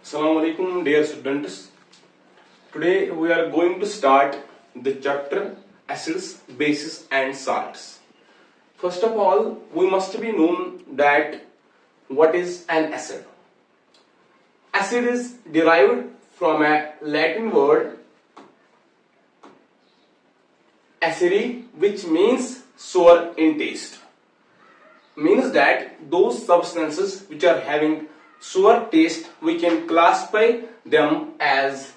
Assalamu alaikum dear students. Today we are going to start the chapter acids, bases and salts. First of all, we must be known that what is an acid. Acid is derived from a Latin word aceri, which means sour in taste. Means that those substances which are having sour taste, we can classify them as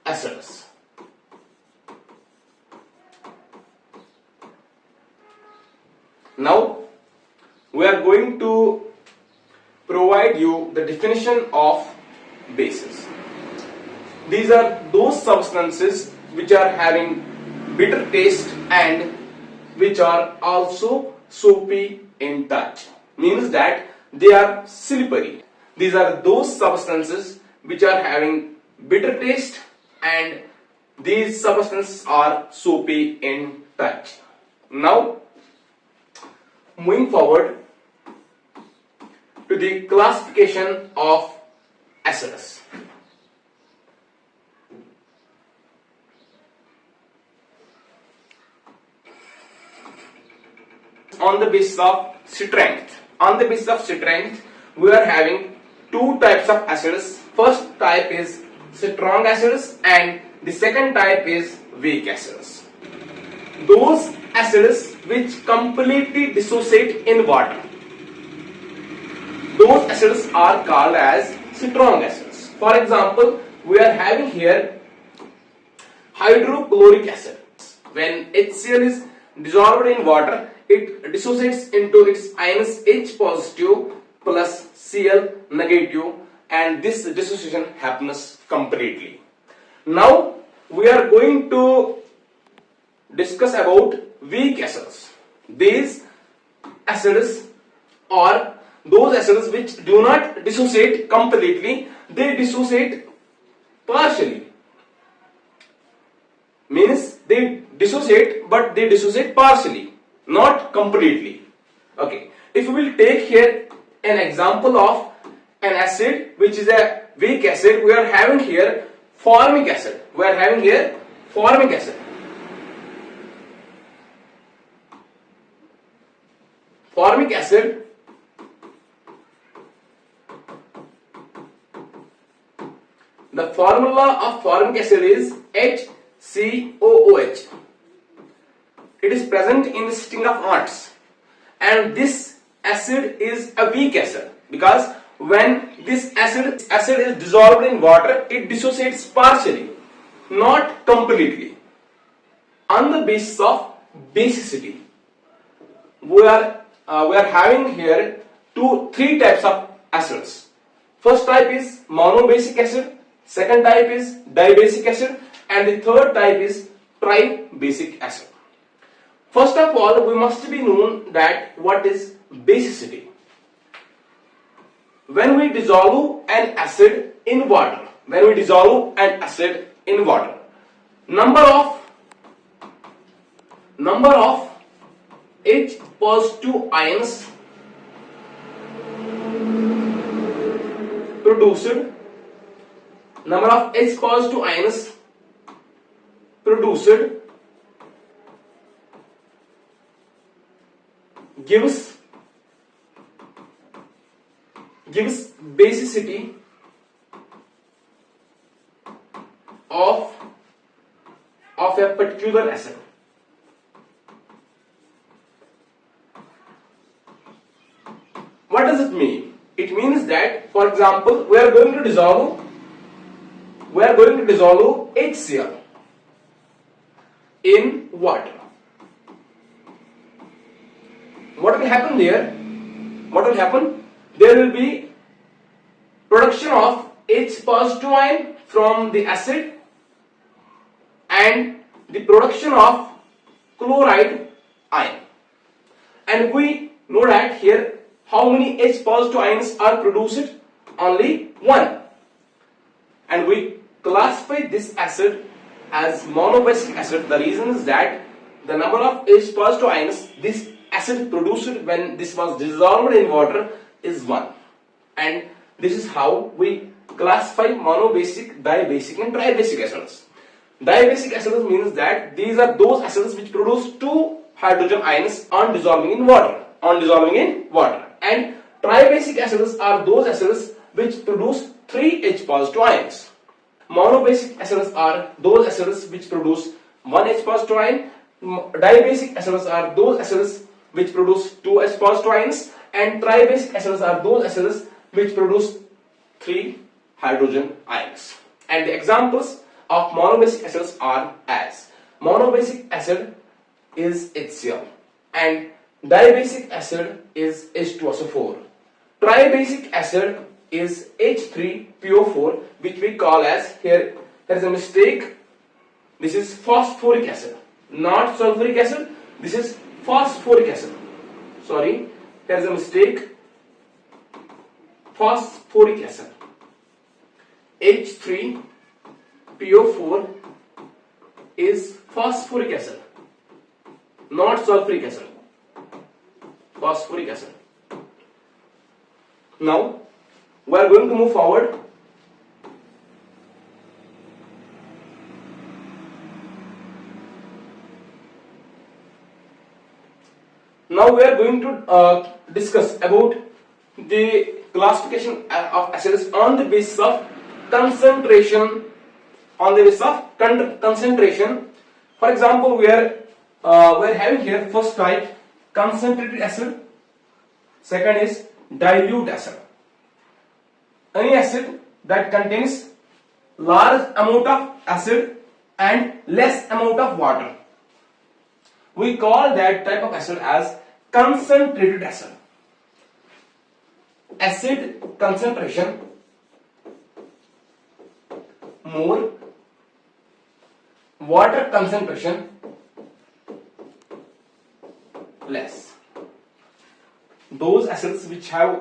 acids. Now we are going to provide you the definition of bases. These are those substances which are having bitter taste and which are also soapy in touch. Means that they are slippery. These are those substances which are having bitter taste and these substances are soapy in touch. Now, moving forward to the classification of acids. On the basis of strength. On the basis of strength, we are having two types of acids. First type is strong acids and the second type is weak acids. Those acids which completely dissociate in water, those acids are called as strong acids. For example, we are having here hydrochloric acid. When HCl is dissolved in water, it dissociates into its ions H positive plus Cl negative, and this dissociation happens completely. Now we are going to discuss about weak acids. These acids are those acids which do not dissociate completely, they dissociate partially. Means they dissociate, but they dissociate partially, not completely. Okay, if we will take here an example of an acid which is a weak acid, we are having here formic acid. We are having here formic acid. Formic acid the formula of formic acid is HCOOH. It is present in the sting of ants, and this acid is a weak acid because when this acid is dissolved in water, it dissociates partially, not completely. On the basis of basicity, we are having here three types of acids. First type is monobasic acid, second type is dibasic acid, and the third type is tribasic acid. First of all, we must be known that what is basicity. When we dissolve an acid in water, number of H positive ions produced, gives basicity of a particular acid. What does it mean? It means that, for example, we are going to dissolve HCl in water. What will happen there? There will be production of H positive ion from the acid and the production of chloride ion. And we know that here how many H positive ions are produced? Only one. And we classify this acid as monobasic acid. The reason is that the number of H positive ions this acid produced when this was dissolved in water is 1, and this is how we classify monobasic, dibasic and tribasic acids. Dibasic acids means that these are those acids which produce two hydrogen ions on dissolving in water. And tribasic acids are those acids which produce 3 H positive ions. Monobasic acids are those acids which produce 1 H positive ion. Dibasic acids are those acids which produce 2 H positive ions, and tribasic acids are those acids which produce 3 hydrogen ions. And the examples of monobasic acids are as monobasic acid is HCl and dibasic acid is H2SO4. Tribasic acid is H3PO4, which we call as, here is a mistake, this is phosphoric acid, not sulfuric acid, this is phosphoric acid. Sorry, there is a mistake, phosphoric acid. H3PO4 is phosphoric acid, not sulfuric acid. Phosphoric acid. Now we are going to move forward. Now we are going to discuss about the classification of acids on the basis of concentration. Concentration. For example, we are having here first type concentrated acid. Second is dilute acid. Any acid that contains large amount of acid and less amount of water, we call that type of acid as concentrated acid. Acid concentration more, water concentration less. Those acids which have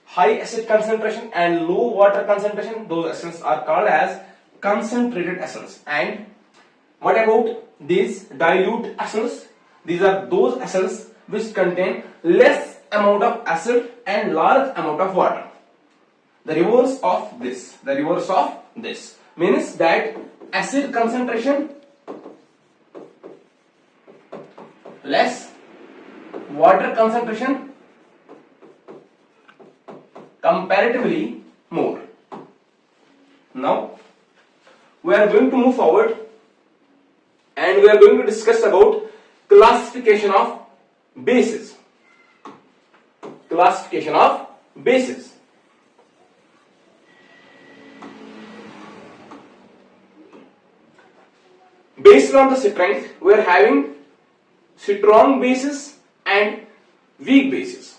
high acid concentration and low water concentration, those acids are called as concentrated acids. And what about these dilute acids? These are those acids which contain less amount of acid and large amount of water. The reverse of this means that acid concentration less, water concentration comparatively more. Now we are going to move forward and we are going to discuss about classification of bases. Classification of bases. Based on the strength, we are having strong bases and weak bases.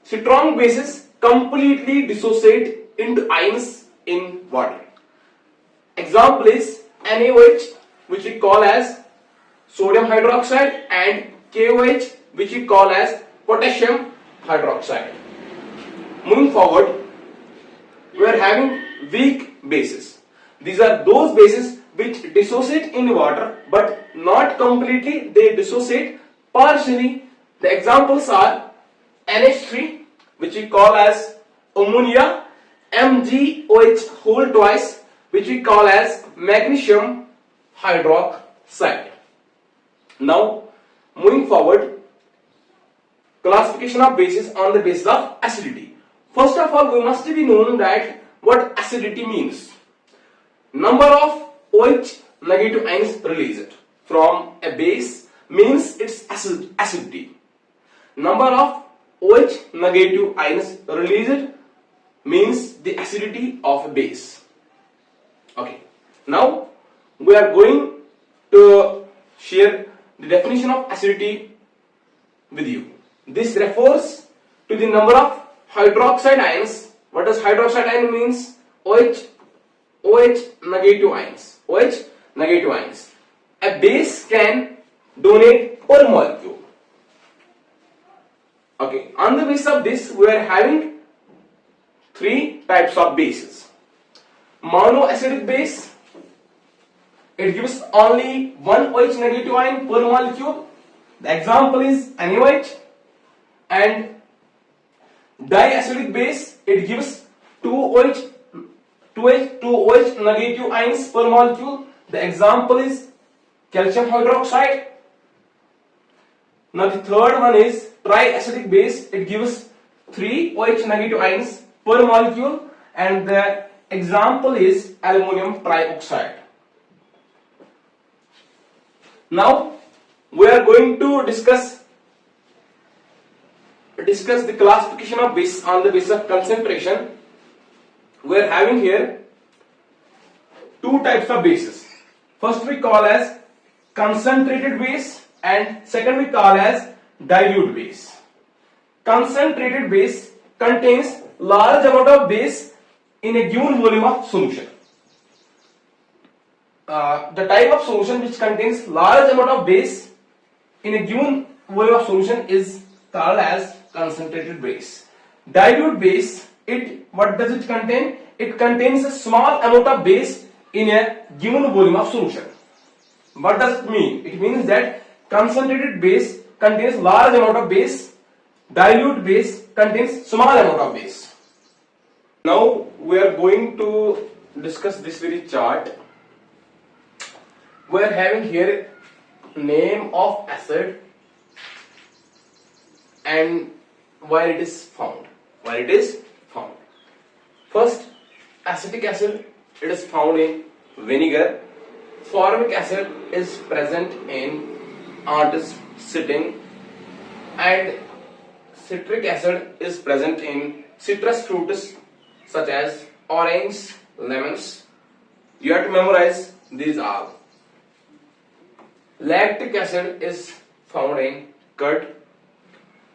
Strong bases completely dissociate into ions in water. Example is NaOH, which we call as sodium hydroxide, and KOH, which we call as potassium hydroxide. Moving forward, we are having weak bases. These are those bases which dissociate in water but not completely, they dissociate partially. The examples are NH3, which we call as ammonia, MgOH whole twice, which we call as magnesium hydroxide. Now moving forward, classification of bases on the basis of acidity. First of all, we must be known that what acidity means. Number of OH negative ions released from a base means its acidity. Number of OH negative ions released means the acidity of a base. Okay. Now we are going to share the definition of acidity with you. This refers to the number of hydroxide ions. What does hydroxide ion means? OH negative ions. OH negative ions. A base can donate per molecule. Okay. On the basis of this, we are having three types of bases. Monoacidic base. It gives only one OH negative ion per molecule. The example is NaOH. And diacidic base, it gives two OH 2 OH negative ions per molecule. The example is calcium hydroxide. Now the third one is triacetic base. It gives 3 OH negative ions per molecule, and the example is aluminum trioxide. Now we are going to discuss the classification of bases on the basis of concentration. We are having here two types of bases. First we call as concentrated base, and second we call as dilute base. Concentrated base contains large amount of base in a given volume of solution. The type of solution which contains large amount of base in a given volume of solution is called as concentrated base. Dilute base, what does it contain? It contains a small amount of base in a given volume of solution. What does it mean? It means that concentrated base contains large amount of base, dilute base contains small amount of base. Now we are going to discuss this very chart. We are having here name of acid and where it is found. First, acetic acid, it is found in vinegar. Formic acid is present in anthocyanin, and citric acid is present in citrus fruits such as orange, lemons. You have to memorize these all. Lactic acid is found in curd.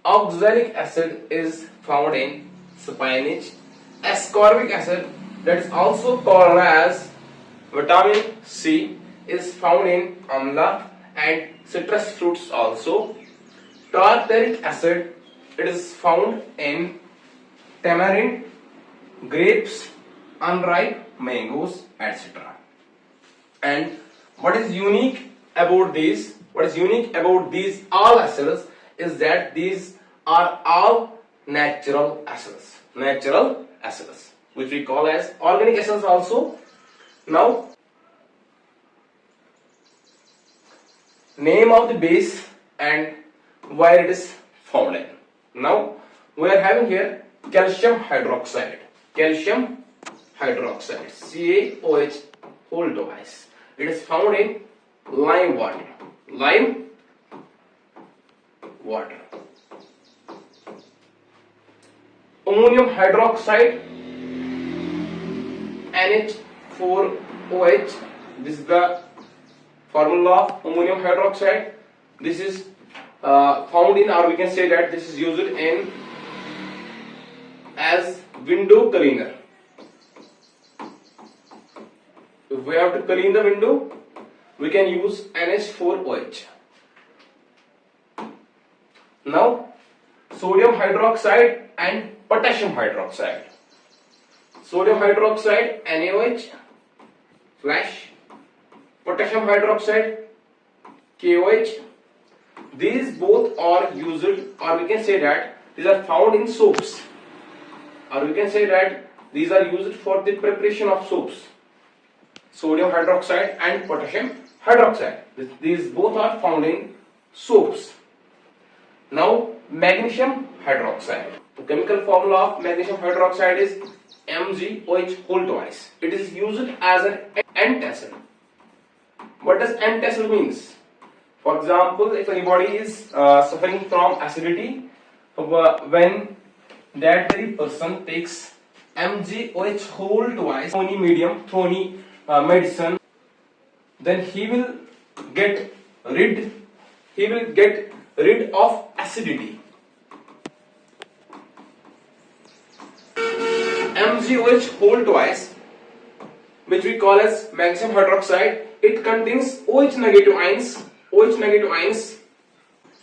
Oxalic acid is found in spinach. Ascorbic acid, that is also called as vitamin C, is found in amla and citrus fruits also. Tartaric acid, it is found in tamarind, grapes, unripe mangoes, etc. And what is unique about these all acids is that these are all natural acids, which we call as organic acids also. Now, name of the base and where it is found in. Now we are having here calcium hydroxide, CaOH whole twice. It is found in lime water. Ammonium hydroxide, NH4OH. This is the formula of ammonium hydroxide. This is found in, or we can say that this is used in as window cleaner. If we have to clean the window, we can use NH4OH. Now, sodium hydroxide and potassium hydroxide. Sodium hydroxide, NaOH, flash. Potassium hydroxide, KOH. These both are used, or we can say that these are found in soaps, or we can say that these are used for the preparation of soaps. Sodium hydroxide and potassium hydroxide, these both are found in soaps. Now, magnesium hydroxide. The chemical formula of magnesium hydroxide is MgOH whole twice. It is used as an antacid. What does antacid means? For example, if anybody is suffering from acidity, when that very person takes MgOH whole twice, through any medium, through any medicine, then he will get rid of acidity. MgOH whole twice, which we call as magnesium hydroxide, it contains OH negative ions.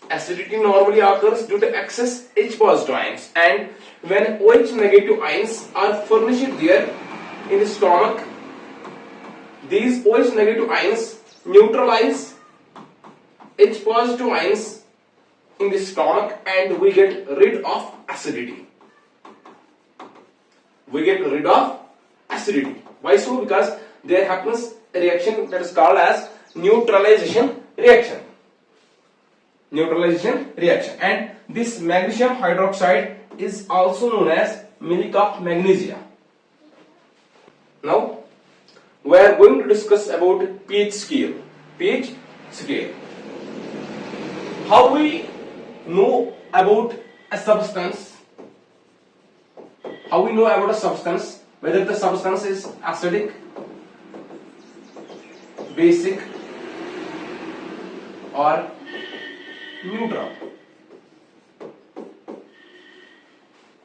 Acidity normally occurs due to excess H positive ions, and when OH negative ions are furnished there in the stomach, these OH negative ions neutralize H positive ions in the stomach, and we get rid of acidity. Why so? Because there happens a reaction that is called as neutralization reaction. Neutralization reaction, and this magnesium hydroxide is also known as milk of magnesia. Now we are going to discuss about pH scale. pH scale. How we know about a substance? How we know about a substance, whether the substance is acidic, basic, or neutral?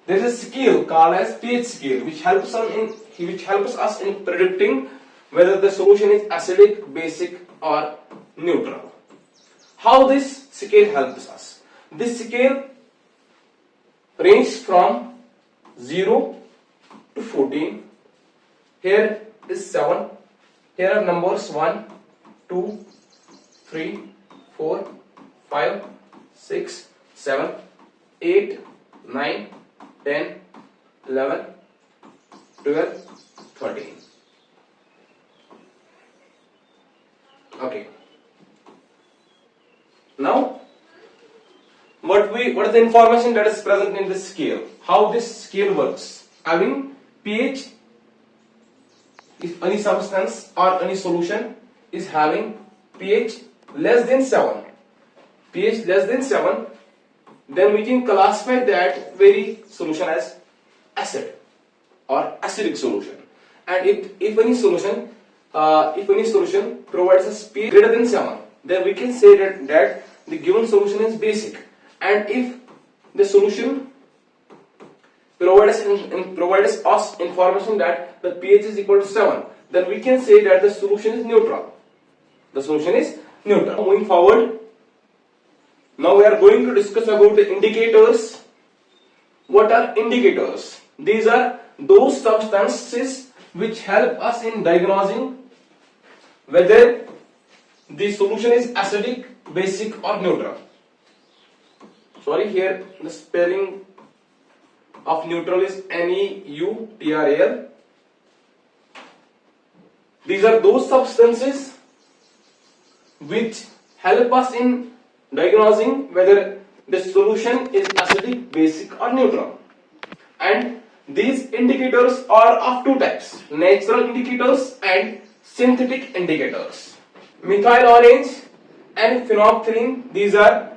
There is a scale called as pH scale, which helps us in predicting whether the solution is acidic, basic, or neutral. How this scale helps us? This scale ranges from 0 to 14. Here is 7. Here are numbers 1, 2, 3, 4, 5, 6, 7, 8, 9, 10, 11, 12, 13. Okay. Now, what is the information that is present in this scale? How this scale works? Having pH, if any substance or any solution is having pH less than 7, pH less than 7, then we can classify that very solution as acid or acidic solution. And if any solution provides us pH greater than 7, then we can say that the given solution is basic. And if the solution provides us information that the pH is equal to 7, then we can say that the solution is neutral. The solution is neutral. Moving forward, now we are going to discuss about the indicators. What are indicators? These are those substances which help us in diagnosing whether the solution is acidic, basic, or neutral. Sorry, here the spelling of neutral is neutral. These are those substances which help us in diagnosing whether the solution is acidic, basic, or neutral. And these indicators are of two types: natural indicators and synthetic indicators. Methyl orange and phenolphthalein, these are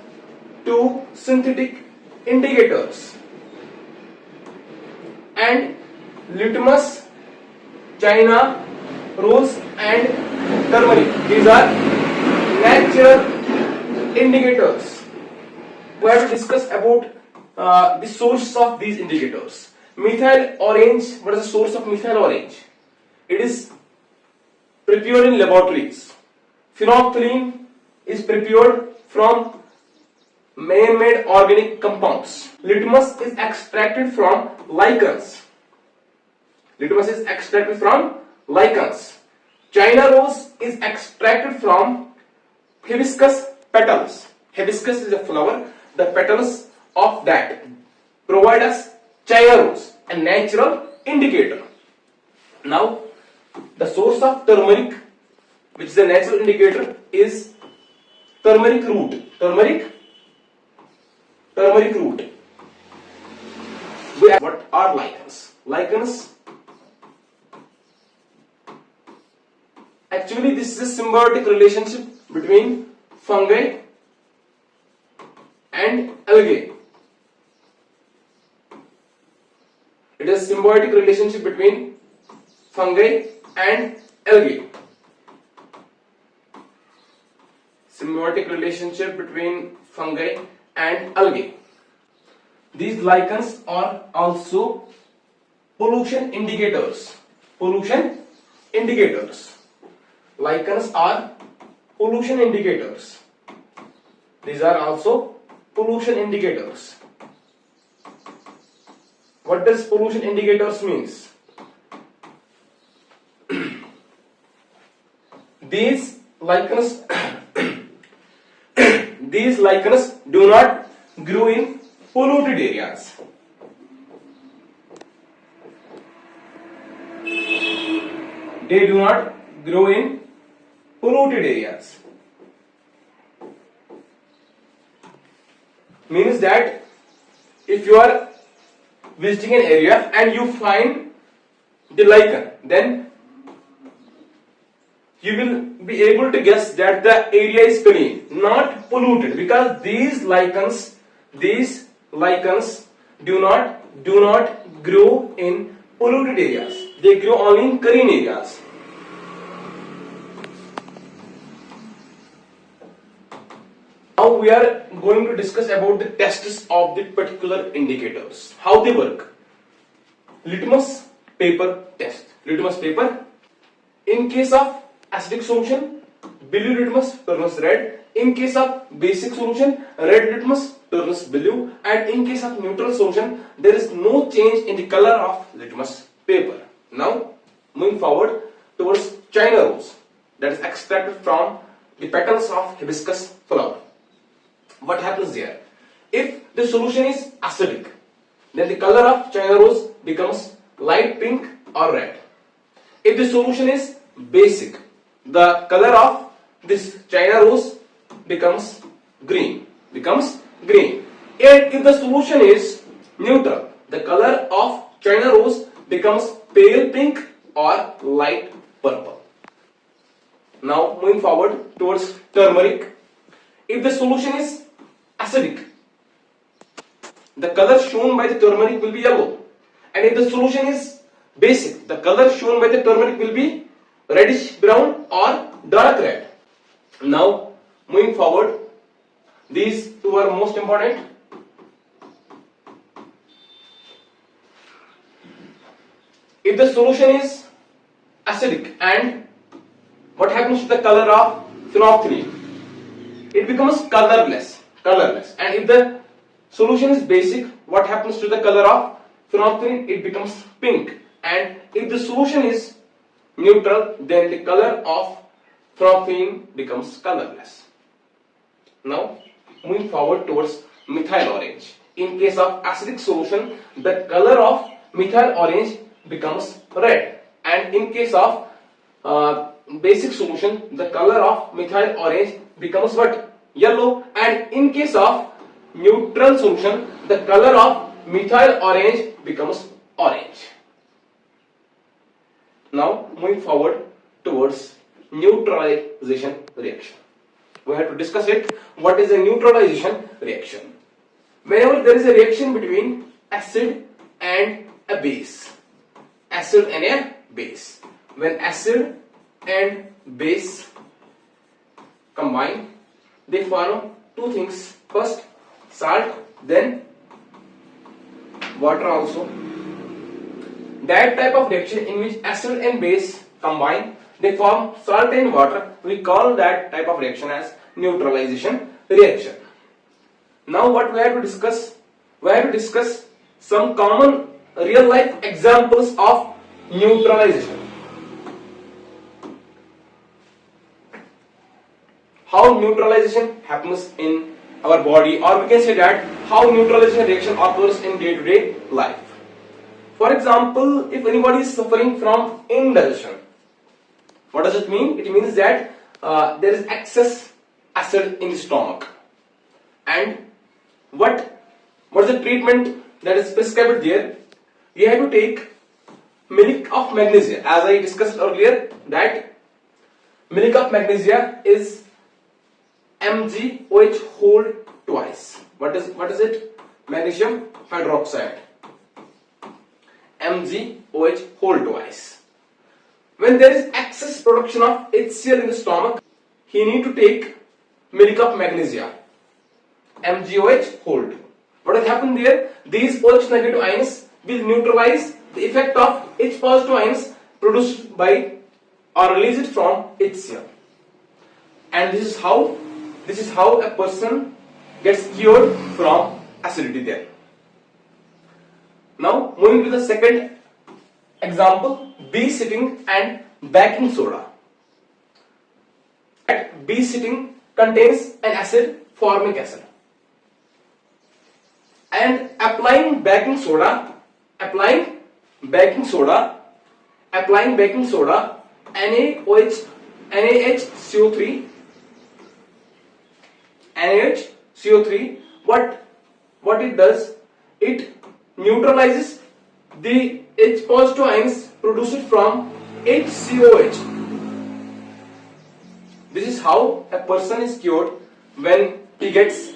two synthetic indicators. And litmus, China rose, and turmeric, these are natural indicators. We have to discuss about the source of these indicators. Methyl orange, what is the source of methyl orange? It is prepared in laboratories. Phenolphthalein is prepared from man-made organic compounds. Litmus is extracted from lichens. China rose is extracted from hibiscus petals. Hibiscus is a flower. The petals of that provide us China rose, a natural indicator. Now, the source of turmeric, which is a natural indicator, is turmeric root. Turmeric root. What are lichens? Lichens, actually this is a symbiotic relationship between fungi and algae. It is a symbiotic relationship between fungi and algae. Symbiotic relationship between fungi and algae. These lichens are also pollution indicators. Lichens are pollution indicators. These are also pollution indicators. What does pollution indicators means? These lichens do not grow in polluted areas. They do not grow in polluted areas. Means that if you are visiting an area and you find the lichen, then you will be able to guess that the area is clean, not polluted, because these lichens do not grow in polluted areas. They grow only in clean areas. Now we are going to discuss about the tests of the particular indicators, how they work. Litmus paper test. Litmus paper. In case of acidic solution, blue litmus turns red. In case of basic solution, red litmus turns blue. And in case of neutral solution, there is no change in the color of litmus paper. Now, moving forward towards China rose, that is extracted from the petals of hibiscus flower. What happens here? If the solution is acidic, then the color of China rose becomes light pink or red. If the solution is basic, the color of this China rose becomes green. And if the solution is neutral, the color of China rose becomes pale pink or light purple. Now moving forward towards turmeric. If the solution is acidic, the color shown by the turmeric will be yellow. And if the solution is basic, the color shown by the turmeric will be reddish brown or dark red. Now moving forward, these two are most important. If the solution is acidic, and what happens to the color of phenolphthalein? It becomes colorless. And if the solution is basic, what happens to the color of phenolphthalein? It becomes pink. And if the solution is neutral, then the color of phenolphthalein becomes colorless. Now moving forward towards methyl orange. In case of acidic solution, the color of methyl orange becomes red, and in case of basic solution, the color of methyl orange becomes what? Yellow. And in case of neutral solution, the color of methyl orange becomes orange. Now moving forward towards neutralization reaction. We have to discuss it. What is a neutralization reaction? Whenever there is a reaction between acid and a base. Acid and a base. When acid and base combine, they form two things. First salt, then water also. That type of reaction in which acid and base combine, they form salt and water. We call that type of reaction as neutralization reaction. Now what we have to discuss? We have to discuss some common real life examples of neutralization. How neutralization happens in our body, or we can say that how neutralization reaction occurs in day-to-day life. For example, if anybody is suffering from indigestion, what does it mean? It means that there is excess acid in the stomach. And what is the treatment that is prescribed there? You have to take milk of magnesia. As I discussed earlier, that milk of magnesia is MgOH whole twice. What is it? Magnesium hydroxide. MgOH whole twice. When there is excess production of HCl in the stomach, he need to take milk of magnesia, MgOH whole 2. What will happen there? These OH negative ions will neutralize the effect of H positive ions produced by or released from HCl. And this is how a person gets cured from acidity there. Now moving to the second example, bee sitting and baking soda. Bee sitting contains an acid, formic acid, and applying baking soda NaHCO3. NaHCO3. What it does? It neutralizes the H positive ions produced from HCOH. This is how a person is cured when he gets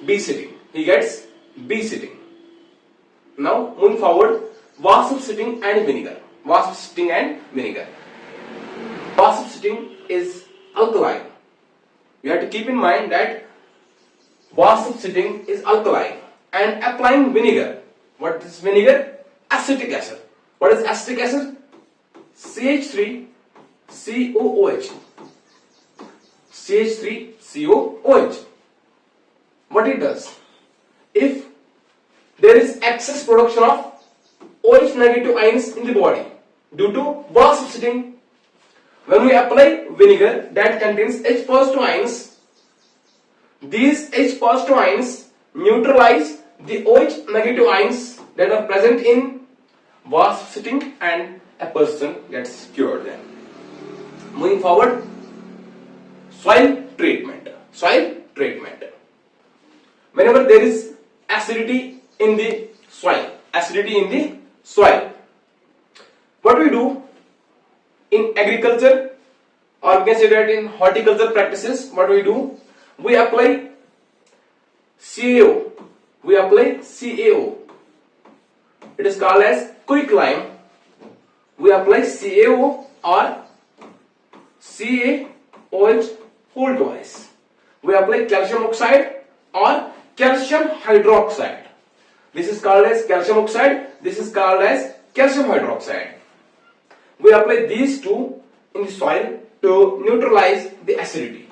B-sitting. Now moving forward, wasp sitting and vinegar. Wasp sitting is alkaline. You have to keep in mind that wasp sitting is alkaline, and applying vinegar. What is vinegar? Acetic acid. What is acetic acid? CH3COOH. CH3COOH. What it does? If there is excess production of OH negative ions in the body due to wasp sitting, when we apply vinegar that contains H positive ions, these H positive ions neutralize the OH negative ions that are present in wasp sitting, and a person gets cured then. Moving forward, soil treatment. Whenever there is acidity in the soil, what we do in agriculture, or we can say that in horticulture practices, what we do? We apply CAO. It is called as quicklime. We apply CAO or CaOH whole twice. We apply calcium oxide or calcium hydroxide. This is called as calcium oxide. This is called as calcium hydroxide. We apply these two in the soil to neutralize the acidity.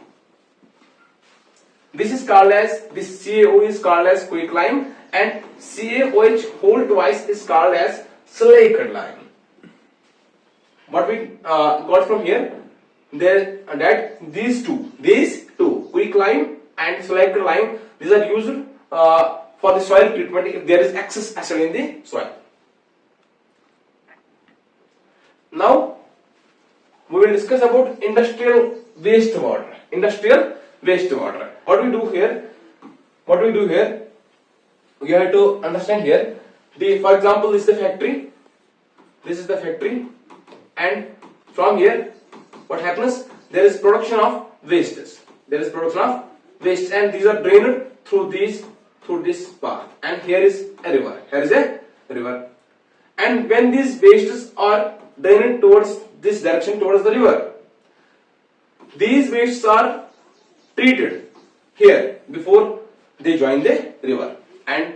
This CaO is called as quicklime, and CaOH whole twice is called as slaked lime. What we got from here, that these two, quicklime and slaked lime, these are used for the soil treatment if there is excess acid in the soil. Now we will discuss about industrial wastewater. What we do here? You have to understand here. For example, this is the factory. And from here, what happens? There is production of wastes. And these are drained through this path. And here is a river. And when these wastes are drained towards this direction, towards the river, these wastes are treated here before they join the river. And